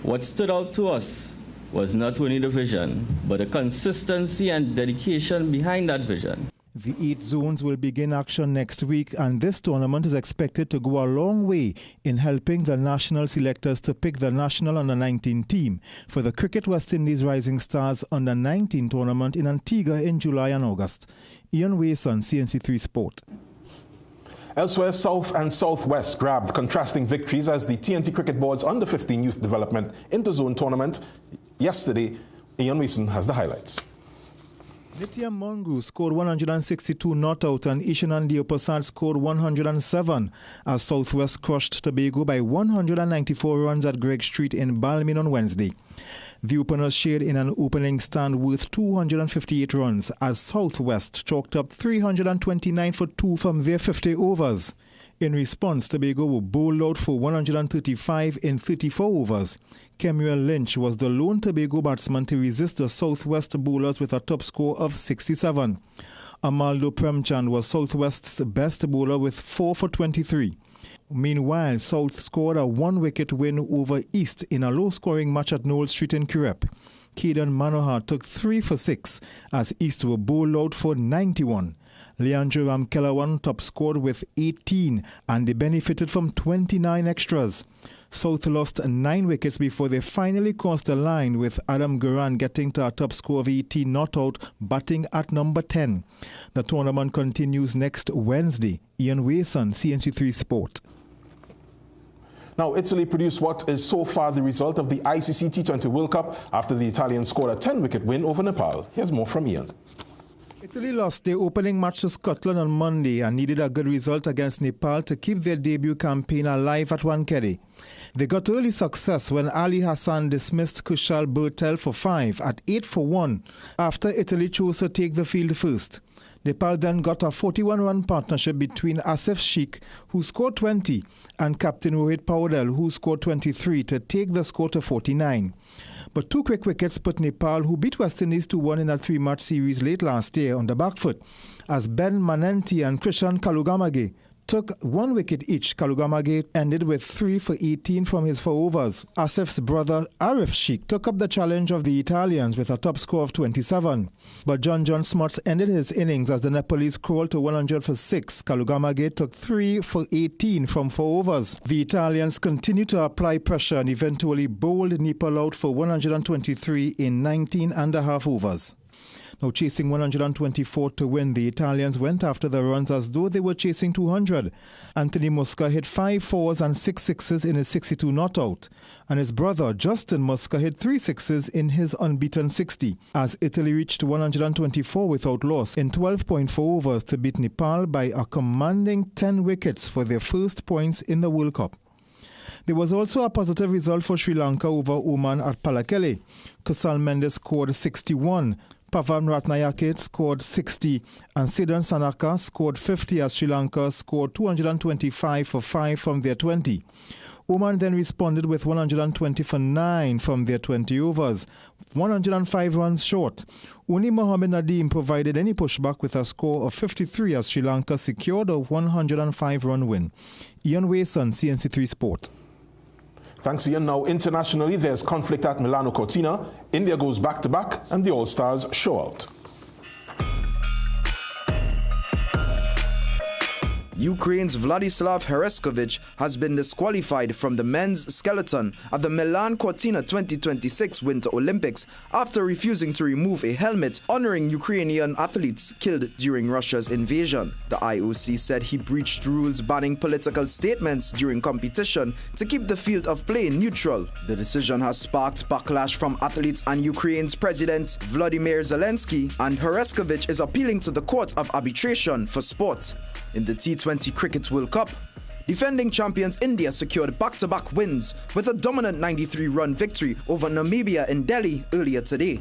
What stood out to us was not only the vision, but the consistency and dedication behind that vision. The 8 zones will begin action next week, and this tournament is expected to go a long way in helping the national selectors to pick the national Under-19 team for the Cricket West Indies Rising Stars Under-19 tournament in Antigua in July and August. Ian Wason, CNC3 Sport. Elsewhere, South and Southwest grabbed contrasting victories as the TNT Cricket Board's Under-15 Youth Development Interzone Tournament yesterday. Ian Mason has the highlights. Nitya Mongu scored 162 not out and Ishanan Diopasad scored 107 as Southwest crushed Tobago by 194 runs at Greg Street in Balmain on Wednesday. The openers shared in an opening stand worth 258 runs as Southwest chalked up 329 for 2 from their 50 overs. In response, Tobago were bowled out for 135 in 34 overs. Kemuel Lynch was the lone Tobago batsman to resist the Southwest bowlers with a top score of 67. Amaldo Premchand was Southwest's best bowler with 4 for 23. Meanwhile, South scored a 1-wicket win over East in a low-scoring match at Knowles Street in Kirep. Kedan Manohar took 3 for 6 as East were bowled out for 91. Leandro Ramkelawan top scored with 18 and they benefited from 29 extras. South lost 9 wickets before they finally crossed the line with Adam Guran getting to a top score of 18 not out, batting at number 10. The tournament continues next Wednesday. Ian Wason, CNC3 Sport. Now, Italy produced what is so far the result of the ICC T20 World Cup after the Italians scored a 10-wicket win over Nepal. Here's more from Ian. Italy lost their opening match to Scotland on Monday and needed a good result against Nepal to keep their debut campaign alive at Wankhede. They got early success when Ali Hassan dismissed Kushal Bertel for 5 at 8 for 1 after Italy chose to take the field first. Nepal then got a 41-run partnership between Asif Sheikh, who scored 20, and Captain Rohit Paudel, who scored 23, to take the score to 49. But 2 quick wickets put Nepal, who beat West Indies 2-1 in a 3-match series late last year, on the back foot, as Ben Manenti and Krishan Kalugamage took 1 wicket each. Kalugamage ended with 3 for 18 from his 4 overs. Asif's brother Arif Sheikh took up the challenge of the Italians with a top score of 27. But John Smuts ended his innings as the Nepalese crawled to 100 for 6. Kalugamage took 3 for 18 from 4 overs. The Italians continued to apply pressure and eventually bowled Nepal out for 123 in 19.5 overs. Now chasing 124 to win, the Italians went after the runs as though they were chasing 200. Anthony Musca hit 5 fours and 6 sixes in his 62 not out, and his brother Justin Musca hit 3 sixes in his unbeaten 60, as Italy reached 124 without loss in 12.4 overs to beat Nepal by a commanding 10 wickets for their first points in the World Cup. There was also a positive result for Sri Lanka over Oman at Palakele. Kusal Mendes scored 61. Pavan Ratnayake scored 60 and Siddhan Sanaka scored 50 as Sri Lanka scored 225 for 5 from their 20. Oman then responded with 120 for 9 from their 20 overs, 105 runs short. Only Mohamed Nadeem provided any pushback with a score of 53 as Sri Lanka secured a 105-run win. Ian Wason, CNC3 Sport. Thanks, Ian. Now, internationally, there's conflict at Milano Cortina. India goes back-to-back, and the All-Stars show out. Ukraine's Vladislav Hereskovich has been disqualified from the men's skeleton at the Milan Cortina 2026 Winter Olympics after refusing to remove a helmet honoring Ukrainian athletes killed during Russia's invasion. The IOC said he breached rules banning political statements during competition to keep the field of play neutral. The decision has sparked backlash from athletes and Ukraine's President Vladimir Zelensky, and Hereskovich is appealing to the Court of Arbitration for Sport. In the T20 Cricket World Cup, defending champions India secured back-to-back wins with a dominant 93-run victory over Namibia in Delhi earlier today.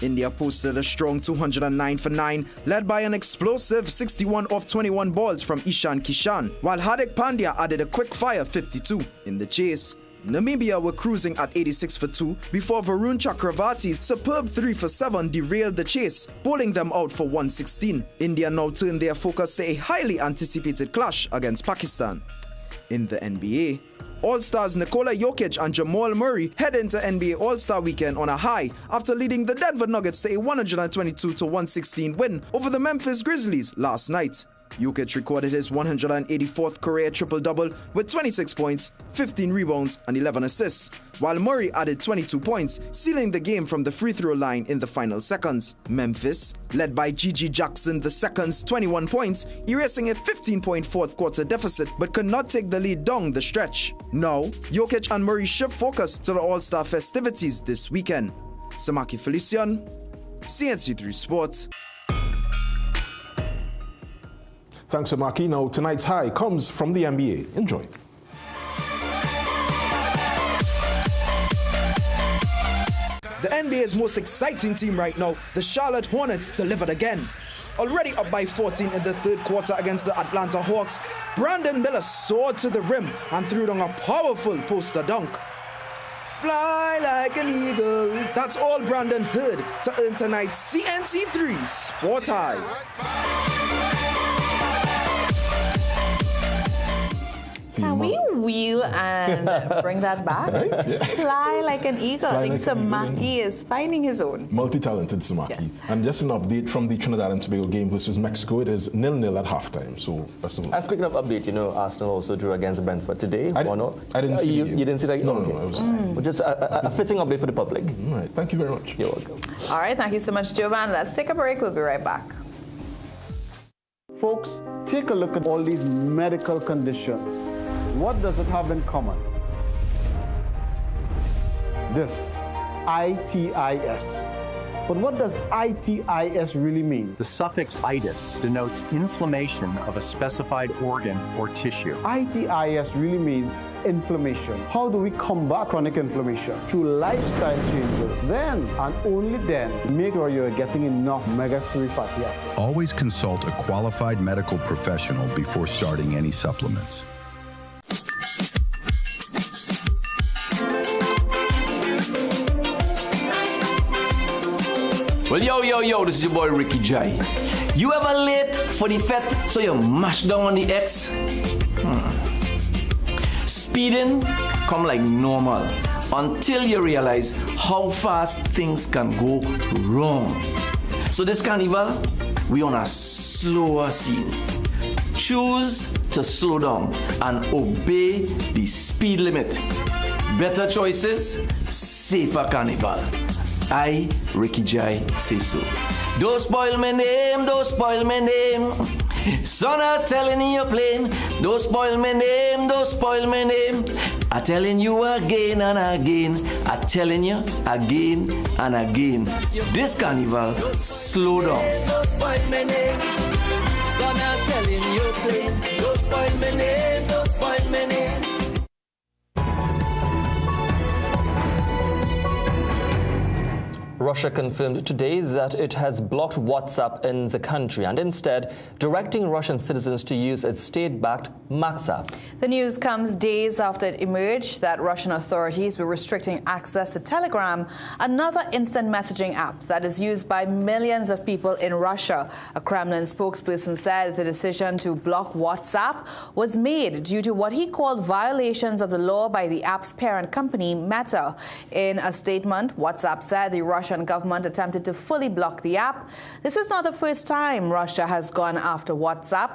India posted a strong 209 for 9, led by an explosive 61 off 21 balls from Ishan Kishan, while Hardik Pandya added a quick-fire 52. In the chase, Namibia were cruising at 86 for 2 before Varun Chakravarti's superb 3 for 7 derailed the chase, bowling them out for 116. India now turned their focus to a highly anticipated clash against Pakistan. In the NBA, All-Stars Nikola Jokic and Jamal Murray head into NBA All-Star Weekend on a high after leading the Denver Nuggets to a 122-116 win over the Memphis Grizzlies last night. Jokic recorded his 184th career triple-double with 26 points, 15 rebounds and 11 assists, while Murray added 22 points, sealing the game from the free-throw line in the final seconds. Memphis, led by Gigi Jackson II's 21 points, erasing a 15-point fourth-quarter deficit but could not take the lead down the stretch. Now, Jokic and Murray shift focus to the All-Star festivities this weekend. Samaki Felician, CNC3 Sports. Thanks, Samaki. Now, tonight's high comes from the NBA. Enjoy. The NBA's most exciting team right now, the Charlotte Hornets, delivered again. Already up by 14 in the third quarter against the Atlanta Hawks, Brandon Miller soared to the rim and threw down a powerful poster dunk. Fly like an eagle. That's all Brandon heard to earn tonight's CNC3 Sport High. Can we wheel and bring that back? Right, yeah. Fly like an eagle. Fly I think like Samaki is finding his own. Multi-talented Samaki. Yes. And just an update from the Trinidad and Tobago game versus Mexico. It is 0-0 at halftime. So, best of luck. And speaking of update, you know, Arsenal also drew against Brentford today. I didn't see you didn't see that? No, okay. no, I was Well, just a fitting update for the public. All right. Thank you very much. You're welcome. All right. Thank you so much, Jovan. Let's take a break. We'll be right back. Folks, take a look at all these medical conditions. What does it have in common? This, ITIS. But what does ITIS really mean? The suffix itis denotes inflammation of a specified organ or tissue. ITIS really means inflammation. How do we combat chronic inflammation? Through lifestyle changes. Then, and only then, make sure you're getting enough omega-3 fatty acids. Always consult a qualified medical professional before starting any supplements. Well, yo, this is your boy Ricky J. You ever late for the Fete, so you mash down on the X? Speeding come like normal until you realize how fast things can go wrong. So this Carnival, we on a slower scene. Choose to slow down and obey the speed limit. Better choices, safer Carnival. I, Ricky J, say so. Don't spoil my name, don't spoil my name. Son, I'm telling you plain. Don't spoil my name, don't spoil my name. I'm telling you again and again. I'm telling you again and again. This Carnival, slow down. Don't spoil my name. Son, I'm telling you plain. Don't spoil my name, don't spoil my name. Russia confirmed today that it has blocked WhatsApp in the country and instead directing Russian citizens to use its state-backed Max app. The news comes days after it emerged that Russian authorities were restricting access to Telegram, another instant messaging app that is used by millions of people in Russia. A Kremlin spokesperson said the decision to block WhatsApp was made due to what he called violations of the law by the app's parent company, Meta. In a statement, WhatsApp said the Russian government attempted to fully block the app. This is not the first time Russia has gone after WhatsApp.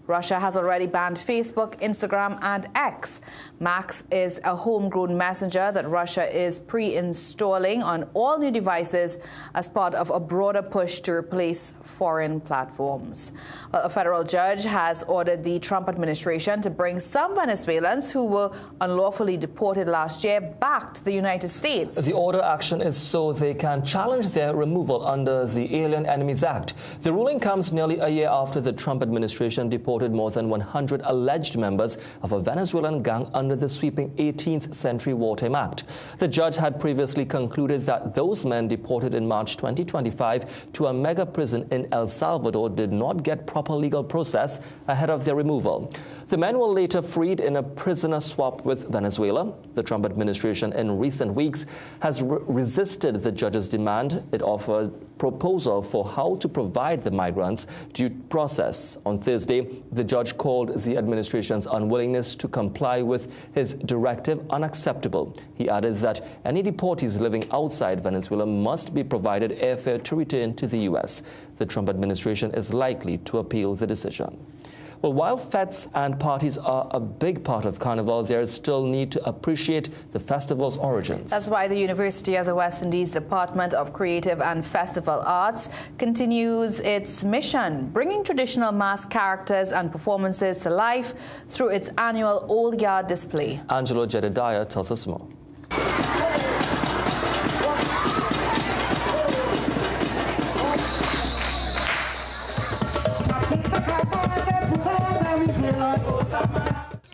Russia has already banned Facebook, Instagram, and X. Max is a homegrown messenger that Russia is pre-installing on all new devices as part of a broader push to replace foreign platforms. Well, a federal judge has ordered the Trump administration to bring some Venezuelans who were unlawfully deported last year back to the United States. The order action is so they can challenge their removal under the Alien Enemies Act. The ruling comes nearly a year after the Trump administration deported deported more than 100 alleged members of a Venezuelan gang under the sweeping 18th Century Wartime Act. The judge had previously concluded that those men deported in March 2025 to a mega prison in El Salvador did not get proper legal process ahead of their removal. The men were later freed in a prisoner swap with Venezuela. The Trump administration in recent weeks has resisted the judge's demand. It offered a proposal for how to provide the migrants due process. On Thursday, the judge called the administration's unwillingness to comply with his directive unacceptable. He added that any deportees living outside Venezuela must be provided airfare to return to the U.S. The Trump administration is likely to appeal the decision. Well, while fetes and parties are a big part of Carnival, there is still need to appreciate the festival's origins. That's why the University of the West Indies Department of Creative and Festival Arts continues its mission, bringing traditional mask characters and performances to life through its annual Old Yard display. Angelo Jedediah tells us more.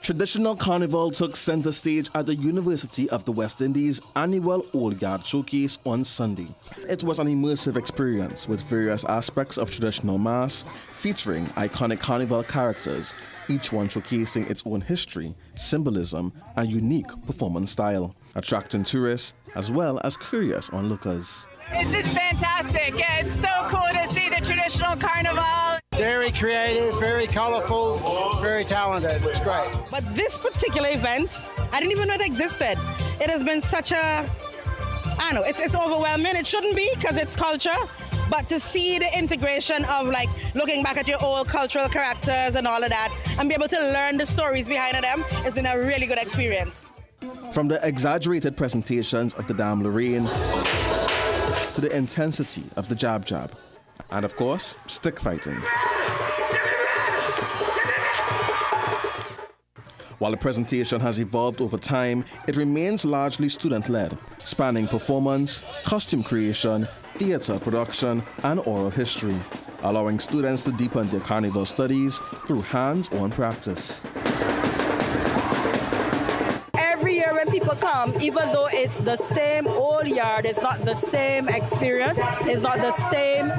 Traditional Carnival took center stage at the University of the West Indies' annual Old Yard Showcase on Sunday. It was an immersive experience with various aspects of traditional masks featuring iconic Carnival characters, each one showcasing its own history, symbolism, and unique performance style, attracting tourists as well as curious onlookers. It's just fantastic. Yeah, it's so cool to see the traditional Carnival. Very creative, very colorful, very talented. It's great. But this particular event, I didn't even know it existed. It has been such a, I don't know, it's overwhelming. It shouldn't be because it's culture. But to see the integration of like looking back at your old cultural characters and all of that and be able to learn the stories behind them, it's been a really good experience. From the exaggerated presentations of the Dame Lorraine to the intensity of the jab jab, and of course, stick fighting. While the presentation has evolved over time, it remains largely student-led, spanning performance, costume creation, theater production, and oral history, allowing students to deepen their Carnival studies through hands-on practice. Every year when people come, even though it's the same old yard, it's not the same experience, it's not the same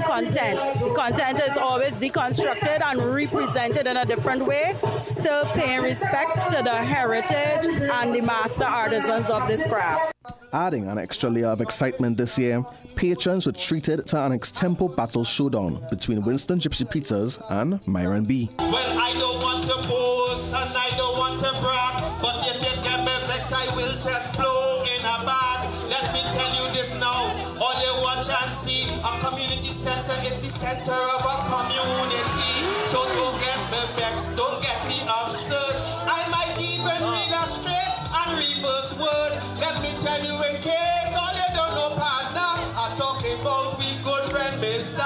content. The content is always deconstructed and represented in a different way, still paying respect to the heritage and the master artisans of this craft. Adding an extra layer of excitement this year, patrons were treated to an extempo battle showdown between Winston Gypsy Peters and Myron B. Well, I don't want to boast and I don't want to brag, but if you get me vexed, I will just blow in a bag. Let me tell you this now, all you watch and see, a community center is the center of a community. So don't get me vexed, don't get me absurd. I might even read a straight and reverse word. Let me tell you in case all you don't know, partner, I'm talking about we good friend Mr.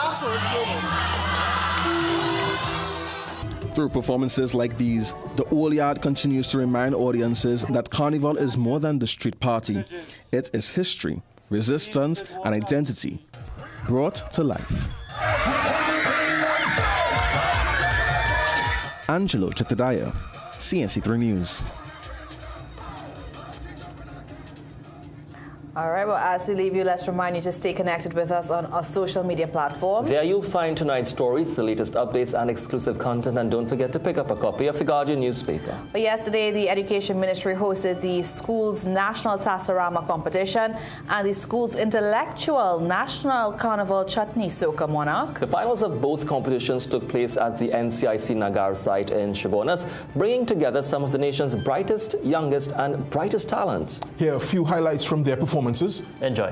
Through performances like these, the Old Yard continues to remind audiences that Carnival is more than the street party. It is history, resistance, and identity brought to life. Angelo Jedediah, CNC3 News. All right, well, as we leave you, let's remind you to stay connected with us on our social media platforms. There you'll find tonight's stories, the latest updates and exclusive content, and don't forget to pick up a copy of the Guardian newspaper. But yesterday, the Education Ministry hosted the school's National Tasarama competition and the school's intellectual National Carnival Chutney Soca Monarch. The finals of both competitions took place at the NCIC Nagar site in Chabonas, bringing together some of the nation's brightest, youngest, and brightest talent. Here are a few highlights from their performances. Enjoy.